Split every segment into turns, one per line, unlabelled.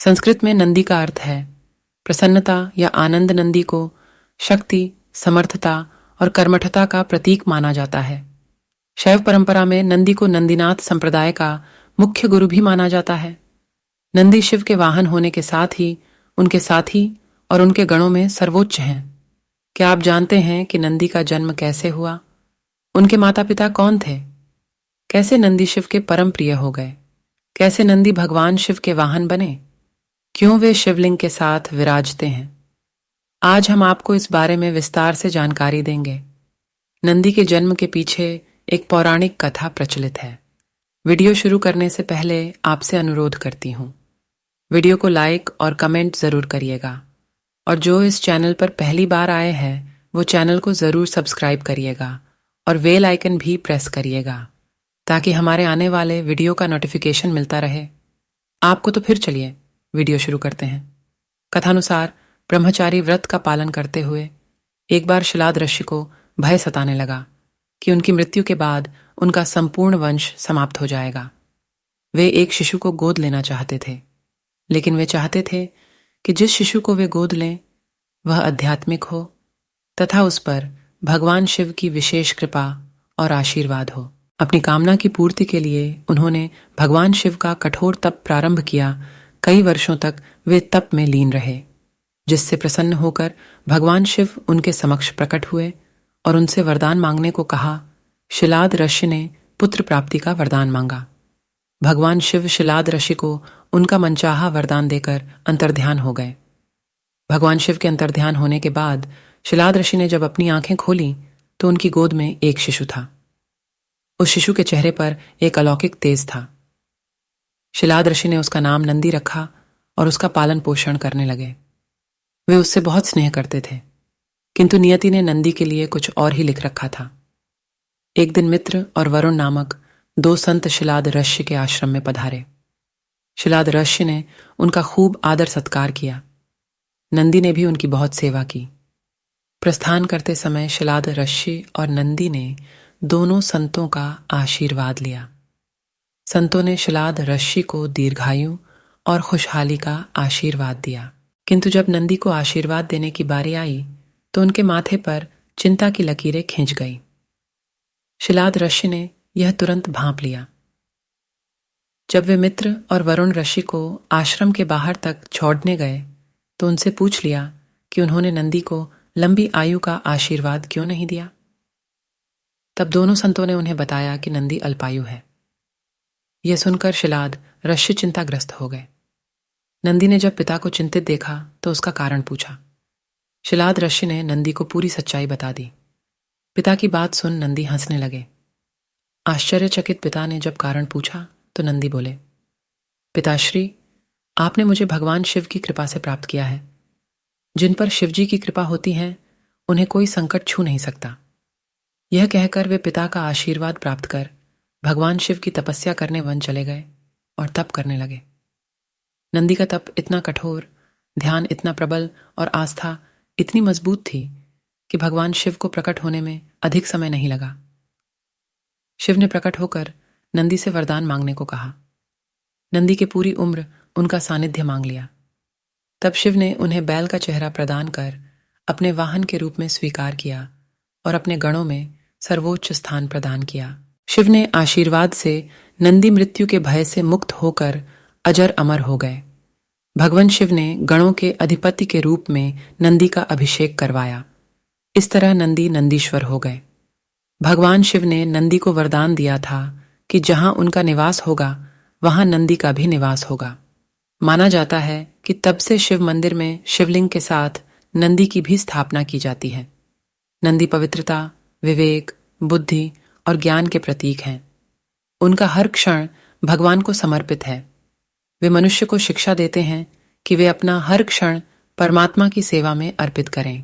संस्कृत में नंदी का अर्थ है प्रसन्नता या आनंद। नंदी को शक्ति, समर्थता और कर्मठता का प्रतीक माना जाता है। शैव परंपरा में नंदी को नंदीनाथ संप्रदाय का मुख्य गुरु भी माना जाता है। नंदी शिव के वाहन होने के साथ ही उनके साथी और उनके गणों में सर्वोच्च हैं। क्या आप जानते हैं कि नंदी का जन्म कैसे हुआ? उनके माता पिता कौन थे? कैसे नंदी शिव के परम प्रिय हो गए? कैसे नंदी भगवान शिव के वाहन बने? क्यों वे शिवलिंग के साथ विराजते हैं? आज हम आपको इस बारे में विस्तार से जानकारी देंगे। नंदी के जन्म के पीछे एक पौराणिक कथा प्रचलित है। वीडियो शुरू करने से पहले आपसे अनुरोध करती हूँ, वीडियो को लाइक और कमेंट जरूर करिएगा, और जो इस चैनल पर पहली बार आए हैं वो चैनल को जरूर सब्सक्राइब करिएगा और बेल आइकन भी प्रेस करिएगा ताकि हमारे आने वाले वीडियो का नोटिफिकेशन मिलता रहे आपको। तो फिर चलिए वीडियो शुरू करते हैं। कथानुसार ब्रह्मचारी व्रत का पालन करते हुए एक बार शिलाद ऋषि को भय सताने लगा कि उनकी मृत्यु के बाद उनका संपूर्ण वंश समाप्त हो जाएगा। वे एक शिशु को गोद लेना चाहते थे, लेकिन वे चाहते थे कि जिस शिशु को वे गोद लें वह आध्यात्मिक हो तथा उस पर भगवान शिव की विशेष कृपा और आशीर्वाद हो। अपनी कामना की पूर्ति के लिए उन्होंने भगवान शिव का कठोर तप प्रारंभ किया। कई वर्षों तक वे तप में लीन रहे, जिससे प्रसन्न होकर भगवान शिव उनके समक्ष प्रकट हुए और उनसे वरदान मांगने को कहा। शिलाद ऋषि ने पुत्र प्राप्ति का वरदान मांगा। भगवान शिव शिलाद ऋषि को उनका मनचाहा वरदान देकर अंतर्ध्यान हो गए। भगवान शिव के अंतर्ध्यान होने के बाद शिलाद ऋषि ने जब अपनी आंखें खोली तो उनकी गोद में एक शिशु था। उस शिशु के चेहरे पर एक अलौकिक तेज था। शिलाद ऋषि ने उसका नाम नंदी रखा और उसका पालन पोषण करने लगे। वे उससे बहुत स्नेह करते थे, किंतु नियति ने नंदी के लिए कुछ और ही लिख रखा था। एक दिन मित्र और वरुण नामक दो संत शिलाद ऋषि के आश्रम में पधारे। शिलाद ऋषि ने उनका खूब आदर सत्कार किया। नंदी ने भी उनकी बहुत सेवा की। प्रस्थान करते समय शिलाद ऋषि और नंदी ने दोनों संतों का आशीर्वाद लिया। संतों ने शिलाद ऋषि को दीर्घायु और खुशहाली का आशीर्वाद दिया, किंतु जब नंदी को आशीर्वाद देने की बारी आई तो उनके माथे पर चिंता की लकीरें खिंच गई। शिलाद ऋषि ने यह तुरंत भांप लिया। जब वे मित्र और वरुण ऋषि को आश्रम के बाहर तक छोड़ने गए तो उनसे पूछ लिया कि उन्होंने नंदी को लंबी आयु का आशीर्वाद क्यों नहीं दिया। तब दोनों संतों ने उन्हें बताया कि नंदी अल्पायु है। यह सुनकर शिलाद ऋषि चिंताग्रस्त हो गए। नंदी ने जब पिता को चिंतित देखा तो उसका कारण पूछा। शिलाद ऋषि ने नंदी को पूरी सच्चाई बता दी। पिता की बात सुन नंदी हंसने लगे। आश्चर्यचकित पिता ने जब कारण पूछा तो नंदी बोले, पिताश्री, आपने मुझे भगवान शिव की कृपा से प्राप्त किया है। जिन पर शिवजी की कृपा होती है उन्हें कोई संकट छू नहीं सकता। यह कहकर वे पिता का आशीर्वाद प्राप्त कर भगवान शिव की तपस्या करने वन चले गए और तप करने लगे। नंदी का तप इतना कठोर, ध्यान इतना प्रबल और आस्था इतनी मजबूत थी कि भगवान शिव को प्रकट होने में अधिक समय नहीं लगा। शिव ने प्रकट होकर नंदी से वरदान मांगने को कहा। नंदी की पूरी उम्र उनका सानिध्य मांग लिया। तब शिव ने उन्हें बैल का चेहरा प्रदान कर अपने वाहन के रूप में स्वीकार किया और अपने गणों में सर्वोच्च स्थान प्रदान किया। शिव ने आशीर्वाद से नंदी मृत्यु के भय से मुक्त होकर अजर अमर हो गए। भगवान शिव ने गणों के अधिपति के रूप में नंदी का अभिषेक करवाया। इस तरह नंदी नंदीश्वर हो गए। भगवान शिव ने नंदी को वरदान दिया था कि जहां उनका निवास होगा वहां नंदी का भी निवास होगा। माना जाता है कि तब से शिव मंदिर में शिवलिंग के साथ नंदी की भी स्थापना की जाती है। नंदी पवित्रता, विवेक, बुद्धि और ज्ञान के प्रतीक हैं। उनका हर क्षण भगवान को समर्पित है। वे मनुष्य को शिक्षा देते हैं कि वे अपना हर क्षण परमात्मा की सेवा में अर्पित करें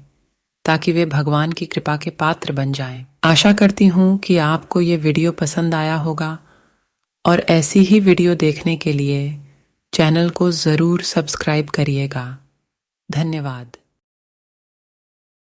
ताकि वे भगवान की कृपा के पात्र बन जाएं। आशा करती हूं कि आपको ये वीडियो पसंद आया होगा और ऐसी ही वीडियो देखने के लिए चैनल को जरूर सब्सक्राइब करिएगा। धन्यवाद।